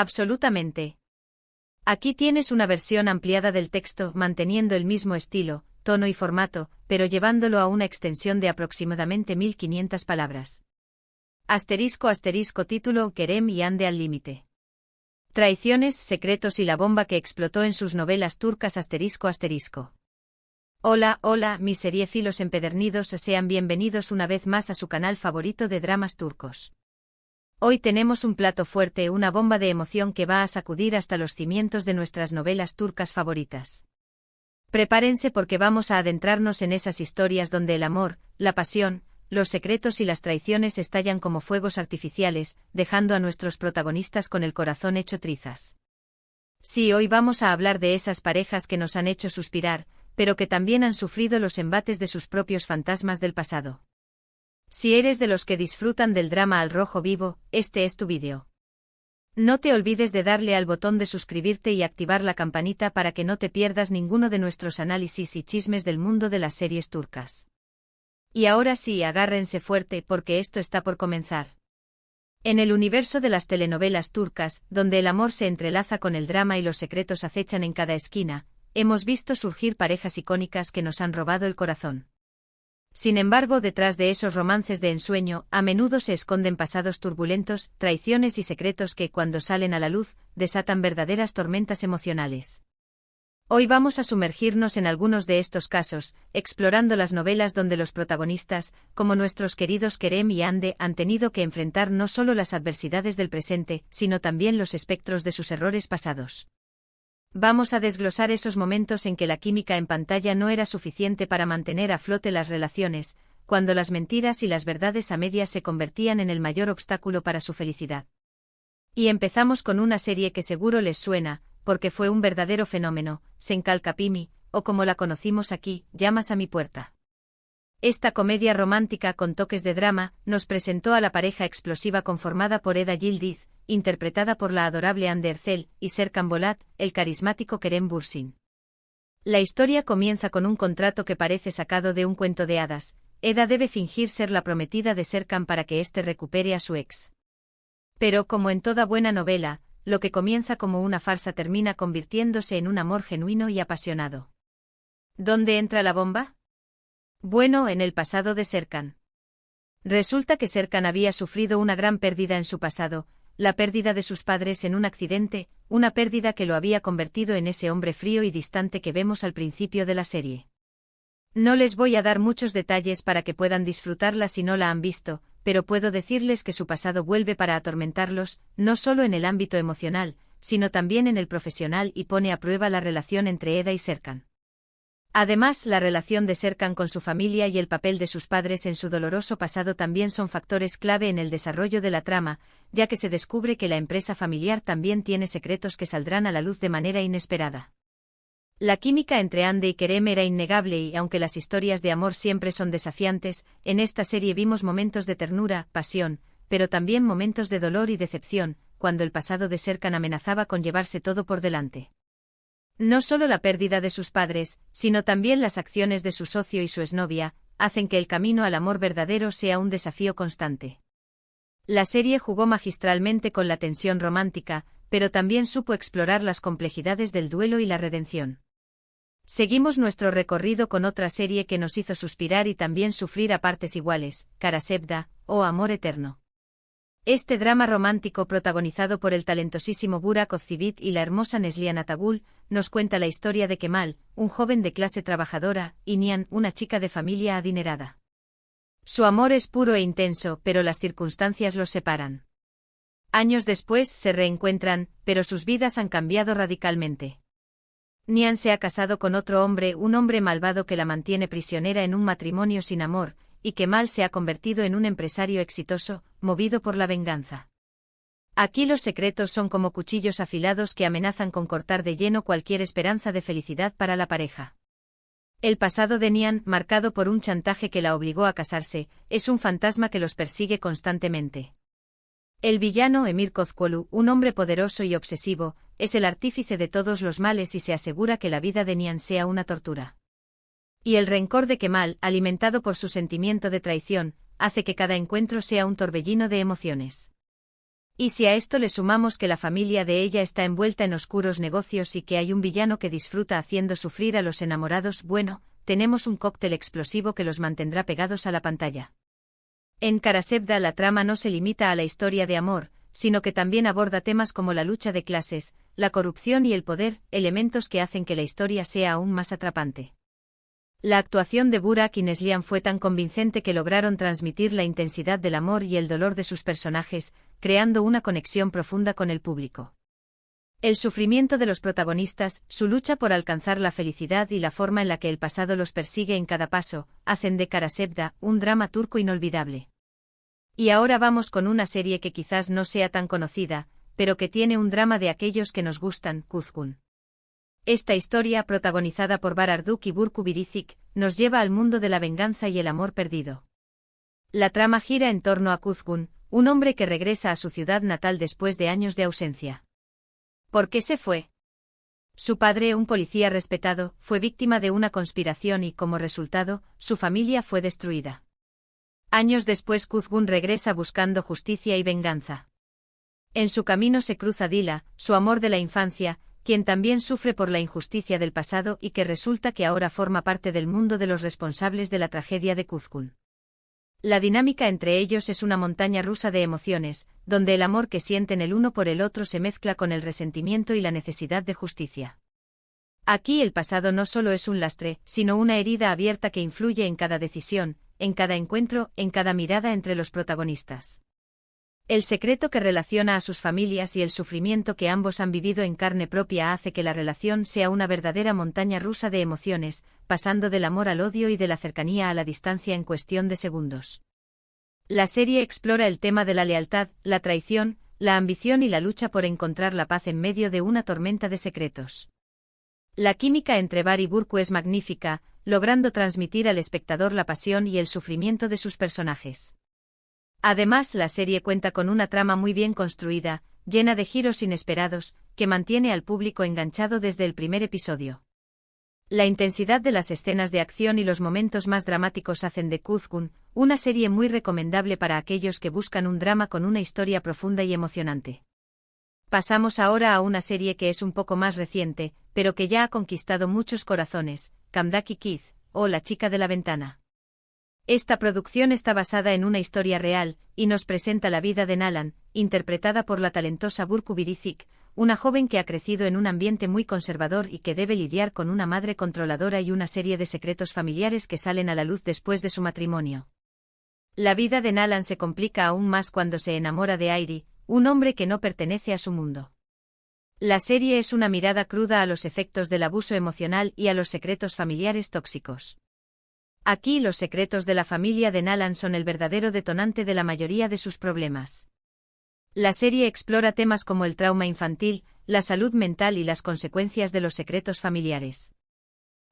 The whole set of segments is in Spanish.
Absolutamente. Aquí tienes una versión ampliada del texto, manteniendo el mismo estilo, tono y formato, pero llevándolo a una extensión de aproximadamente 1500 palabras. *** Título: Kerem y Hande al límite. Traiciones, secretos y la bomba que explotó en sus novelas turcas ***. Hola, mis seriéfilos empedernidos, sean bienvenidos una vez más a su canal favorito de dramas turcos. Hoy tenemos un plato fuerte, una bomba de emoción que va a sacudir hasta los cimientos de nuestras novelas turcas favoritas. Prepárense porque vamos a adentrarnos en esas historias donde el amor, la pasión, los secretos y las traiciones estallan como fuegos artificiales, dejando a nuestros protagonistas con el corazón hecho trizas. Sí, hoy vamos a hablar de esas parejas que nos han hecho suspirar, pero que también han sufrido los embates de sus propios fantasmas del pasado. Si eres de los que disfrutan del drama al rojo vivo, este es tu vídeo. No te olvides de darle al botón de suscribirte y activar la campanita para que no te pierdas ninguno de nuestros análisis y chismes del mundo de las series turcas. Y ahora sí, agárrense fuerte porque esto está por comenzar. En el universo de las telenovelas turcas, donde el amor se entrelaza con el drama y los secretos acechan en cada esquina, hemos visto surgir parejas icónicas que nos han robado el corazón. Sin embargo, detrás de esos romances de ensueño, a menudo se esconden pasados turbulentos, traiciones y secretos que, cuando salen a la luz, desatan verdaderas tormentas emocionales. Hoy vamos a sumergirnos en algunos de estos casos, explorando las novelas donde los protagonistas, como nuestros queridos Kerem y Hande, han tenido que enfrentar no solo las adversidades del presente, sino también los espectros de sus errores pasados. Vamos a desglosar esos momentos en que la química en pantalla no era suficiente para mantener a flote las relaciones, cuando las mentiras y las verdades a medias se convertían en el mayor obstáculo para su felicidad. Y empezamos con una serie que seguro les suena, porque fue un verdadero fenómeno, Sen Kapimi, o como la conocimos aquí, Llamas a mi puerta. Esta comedia romántica con toques de drama nos presentó a la pareja explosiva conformada por Eda Yildiz, interpretada por la adorable Hande Erçel, y Serkan Bolat, el carismático Kerem Bürsin. La historia comienza con un contrato que parece sacado de un cuento de hadas. Eda debe fingir ser la prometida de Serkan para que éste recupere a su ex. Pero como en toda buena novela, lo que comienza como una farsa termina convirtiéndose en un amor genuino y apasionado. ¿Dónde entra la bomba? Bueno, en el pasado de Serkan. Resulta que Serkan había sufrido una gran pérdida en su pasado, la pérdida de sus padres en un accidente, una pérdida que lo había convertido en ese hombre frío y distante que vemos al principio de la serie. No les voy a dar muchos detalles para que puedan disfrutarla si no la han visto, pero puedo decirles que su pasado vuelve para atormentarlos, no solo en el ámbito emocional, sino también en el profesional y pone a prueba la relación entre Eda y Serkan. Además, la relación de Serkan con su familia y el papel de sus padres en su doloroso pasado también son factores clave en el desarrollo de la trama, ya que se descubre que la empresa familiar también tiene secretos que saldrán a la luz de manera inesperada. La química entre Hande y Kerem era innegable y, aunque las historias de amor siempre son desafiantes, en esta serie vimos momentos de ternura, pasión, pero también momentos de dolor y decepción, cuando el pasado de Serkan amenazaba con llevarse todo por delante. No solo la pérdida de sus padres, sino también las acciones de su socio y su exnovia, hacen que el camino al amor verdadero sea un desafío constante. La serie jugó magistralmente con la tensión romántica, pero también supo explorar las complejidades del duelo y la redención. Seguimos nuestro recorrido con otra serie que nos hizo suspirar y también sufrir a partes iguales, Kara Sevda, o Amor Eterno. Este drama romántico protagonizado por el talentosísimo Burak Özçivit y la hermosa Neslihan Atagül, nos cuenta la historia de Kemal, un joven de clase trabajadora, y Nihan, una chica de familia adinerada. Su amor es puro e intenso, pero las circunstancias los separan. Años después se reencuentran, pero sus vidas han cambiado radicalmente. Nihan se ha casado con otro hombre, un hombre malvado que la mantiene prisionera en un matrimonio sin amor, y Kemal se ha convertido en un empresario exitoso, movido por la venganza. Aquí los secretos son como cuchillos afilados que amenazan con cortar de lleno cualquier esperanza de felicidad para la pareja. El pasado de Nihan, marcado por un chantaje que la obligó a casarse, es un fantasma que los persigue constantemente. El villano Emir Kozcuoğlu, un hombre poderoso y obsesivo, es el artífice de todos los males y se asegura que la vida de Nihan sea una tortura. Y el rencor de Kemal, alimentado por su sentimiento de traición, hace que cada encuentro sea un torbellino de emociones. Y si a esto le sumamos que la familia de ella está envuelta en oscuros negocios y que hay un villano que disfruta haciendo sufrir a los enamorados, bueno, tenemos un cóctel explosivo que los mantendrá pegados a la pantalla. En Karasevda la trama no se limita a la historia de amor, sino que también aborda temas como la lucha de clases, la corrupción y el poder, elementos que hacen que la historia sea aún más atrapante. La actuación de Burak y Neslihan fue tan convincente que lograron transmitir la intensidad del amor y el dolor de sus personajes, creando una conexión profunda con el público. El sufrimiento de los protagonistas, su lucha por alcanzar la felicidad y la forma en la que el pasado los persigue en cada paso, hacen de Karasevda un drama turco inolvidable. Y ahora vamos con una serie que quizás no sea tan conocida, pero que tiene un drama de aquellos que nos gustan, Kuzgun. Esta historia, protagonizada por Bararduk y Burcu Biricik, nos lleva al mundo de la venganza y el amor perdido. La trama gira en torno a Kuzgun, un hombre que regresa a su ciudad natal después de años de ausencia. ¿Por qué se fue? Su padre, un policía respetado, fue víctima de una conspiración y, como resultado, su familia fue destruida. Años después Kuzgun regresa buscando justicia y venganza. En su camino se cruza Dila, su amor de la infancia, quien también sufre por la injusticia del pasado y que resulta que ahora forma parte del mundo de los responsables de la tragedia de Kuzgun. La dinámica entre ellos es una montaña rusa de emociones, donde el amor que sienten el uno por el otro se mezcla con el resentimiento y la necesidad de justicia. Aquí el pasado no solo es un lastre, sino una herida abierta que influye en cada decisión, en cada encuentro, en cada mirada entre los protagonistas. El secreto que relaciona a sus familias y el sufrimiento que ambos han vivido en carne propia hace que la relación sea una verdadera montaña rusa de emociones, pasando del amor al odio y de la cercanía a la distancia en cuestión de segundos. La serie explora el tema de la lealtad, la traición, la ambición y la lucha por encontrar la paz en medio de una tormenta de secretos. La química entre Bar y Burcu es magnífica, logrando transmitir al espectador la pasión y el sufrimiento de sus personajes. Además, la serie cuenta con una trama muy bien construida, llena de giros inesperados, que mantiene al público enganchado desde el primer episodio. La intensidad de las escenas de acción y los momentos más dramáticos hacen de Kuzgun una serie muy recomendable para aquellos que buscan un drama con una historia profunda y emocionante. Pasamos ahora a una serie que es un poco más reciente, pero que ya ha conquistado muchos corazones, Camdaki Kid, o La chica de la ventana. Esta producción está basada en una historia real, y nos presenta la vida de Nalan, interpretada por la talentosa Burcu Biricik, una joven que ha crecido en un ambiente muy conservador y que debe lidiar con una madre controladora y una serie de secretos familiares que salen a la luz después de su matrimonio. La vida de Nalan se complica aún más cuando se enamora de Airi, un hombre que no pertenece a su mundo. La serie es una mirada cruda a los efectos del abuso emocional y a los secretos familiares tóxicos. Aquí los secretos de la familia de Nalan son el verdadero detonante de la mayoría de sus problemas. La serie explora temas como el trauma infantil, la salud mental y las consecuencias de los secretos familiares.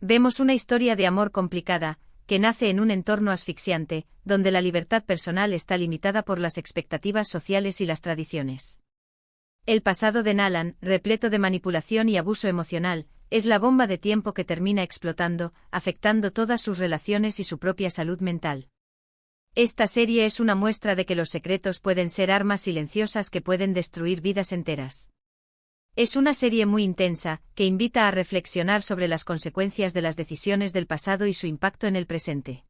Vemos una historia de amor complicada, que nace en un entorno asfixiante, donde la libertad personal está limitada por las expectativas sociales y las tradiciones. El pasado de Nalan, repleto de manipulación y abuso emocional, es la bomba de tiempo que termina explotando, afectando todas sus relaciones y su propia salud mental. Esta serie es una muestra de que los secretos pueden ser armas silenciosas que pueden destruir vidas enteras. Es una serie muy intensa, que invita a reflexionar sobre las consecuencias de las decisiones del pasado y su impacto en el presente.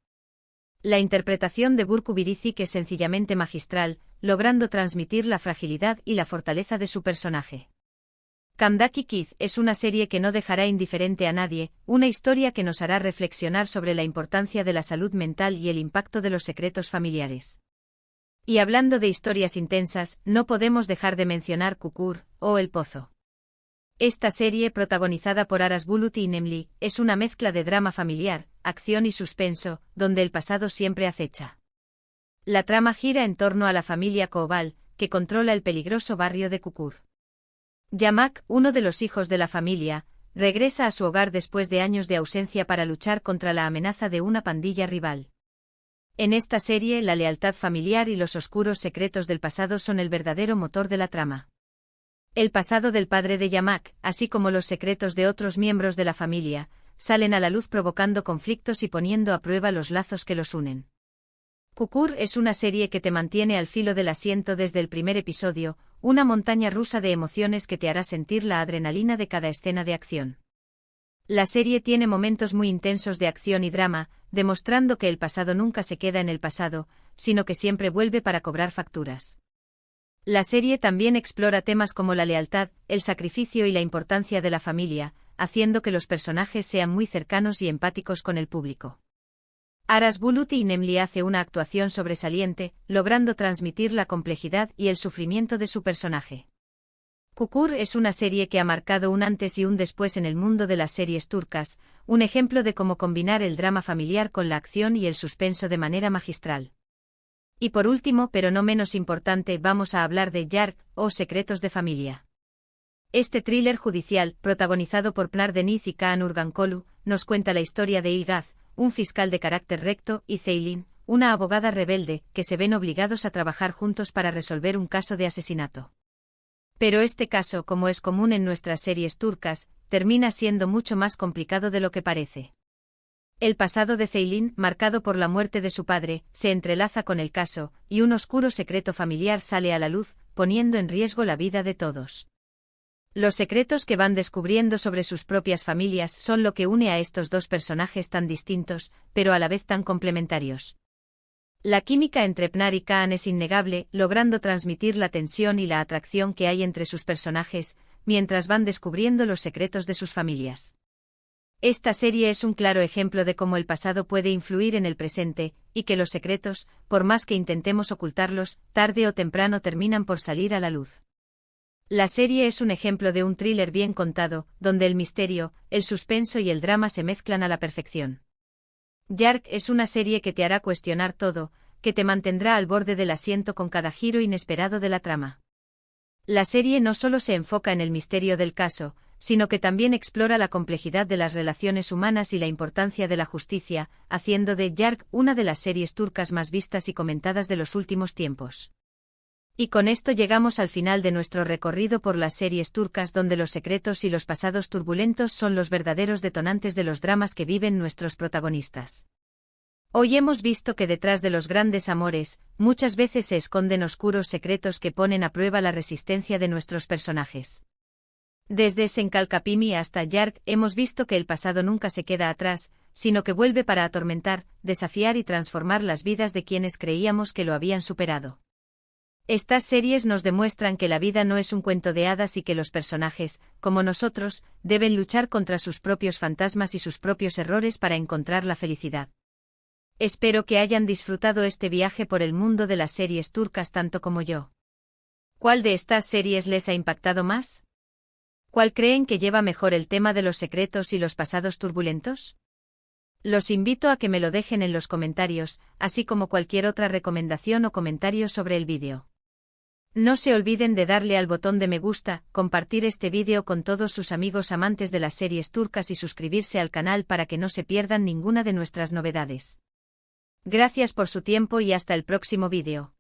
La interpretación de Burcu Biricik es sencillamente magistral, logrando transmitir la fragilidad y la fortaleza de su personaje. Camdaki Kid es una serie que no dejará indiferente a nadie, una historia que nos hará reflexionar sobre la importancia de la salud mental y el impacto de los secretos familiares. Y hablando de historias intensas, no podemos dejar de mencionar Kukur, o El Pozo. Esta serie, protagonizada por Aras Bulut y Nemli, es una mezcla de drama familiar, acción y suspenso, donde el pasado siempre acecha. La trama gira en torno a la familia Koval, que controla el peligroso barrio de Kukur. Yamak, uno de los hijos de la familia, regresa a su hogar después de años de ausencia para luchar contra la amenaza de una pandilla rival. En esta serie, la lealtad familiar y los oscuros secretos del pasado son el verdadero motor de la trama. El pasado del padre de Yamak, así como los secretos de otros miembros de la familia, salen a la luz provocando conflictos y poniendo a prueba los lazos que los unen. Kukur es una serie que te mantiene al filo del asiento desde el primer episodio, una montaña rusa de emociones que te hará sentir la adrenalina de cada escena de acción. La serie tiene momentos muy intensos de acción y drama, demostrando que el pasado nunca se queda en el pasado, sino que siempre vuelve para cobrar facturas. La serie también explora temas como la lealtad, el sacrificio y la importancia de la familia, haciendo que los personajes sean muy cercanos y empáticos con el público. Aras Bulut-Nemli hace una actuación sobresaliente, logrando transmitir la complejidad y el sufrimiento de su personaje. Kukur es una serie que ha marcado un antes y un después en el mundo de las series turcas, un ejemplo de cómo combinar el drama familiar con la acción y el suspenso de manera magistral. Y por último, pero no menos importante, vamos a hablar de Yargı o Secretos de Familia. Este thriller judicial, protagonizado por Pınar Deniz y Kaan Urgankolu, nos cuenta la historia de Ilgaz, un fiscal de carácter recto, y Ceylin, una abogada rebelde, que se ven obligados a trabajar juntos para resolver un caso de asesinato. Pero este caso, como es común en nuestras series turcas, termina siendo mucho más complicado de lo que parece. El pasado de Ceylin, marcado por la muerte de su padre, se entrelaza con el caso, y un oscuro secreto familiar sale a la luz, poniendo en riesgo la vida de todos. Los secretos que van descubriendo sobre sus propias familias son lo que une a estos dos personajes tan distintos, pero a la vez tan complementarios. La química entre Pınar y Kaan es innegable, logrando transmitir la tensión y la atracción que hay entre sus personajes, mientras van descubriendo los secretos de sus familias. Esta serie es un claro ejemplo de cómo el pasado puede influir en el presente, y que los secretos, por más que intentemos ocultarlos, tarde o temprano terminan por salir a la luz. La serie es un ejemplo de un thriller bien contado, donde el misterio, el suspenso y el drama se mezclan a la perfección. Yargı es una serie que te hará cuestionar todo, que te mantendrá al borde del asiento con cada giro inesperado de la trama. La serie no solo se enfoca en el misterio del caso, sino que también explora la complejidad de las relaciones humanas y la importancia de la justicia, haciendo de Yargı una de las series turcas más vistas y comentadas de los últimos tiempos. Y con esto llegamos al final de nuestro recorrido por las series turcas, donde los secretos y los pasados turbulentos son los verdaderos detonantes de los dramas que viven nuestros protagonistas. Hoy hemos visto que detrás de los grandes amores, muchas veces se esconden oscuros secretos que ponen a prueba la resistencia de nuestros personajes. Desde Senkalkapimi hasta Yargı hemos visto que el pasado nunca se queda atrás, sino que vuelve para atormentar, desafiar y transformar las vidas de quienes creíamos que lo habían superado. Estas series nos demuestran que la vida no es un cuento de hadas y que los personajes, como nosotros, deben luchar contra sus propios fantasmas y sus propios errores para encontrar la felicidad. Espero que hayan disfrutado este viaje por el mundo de las series turcas tanto como yo. ¿Cuál de estas series les ha impactado más? ¿Cuál creen que lleva mejor el tema de los secretos y los pasados turbulentos? Los invito a que me lo dejen en los comentarios, así como cualquier otra recomendación o comentario sobre el vídeo. No se olviden de darle al botón de me gusta, compartir este vídeo con todos sus amigos amantes de las series turcas y suscribirse al canal para que no se pierdan ninguna de nuestras novedades. Gracias por su tiempo y hasta el próximo vídeo.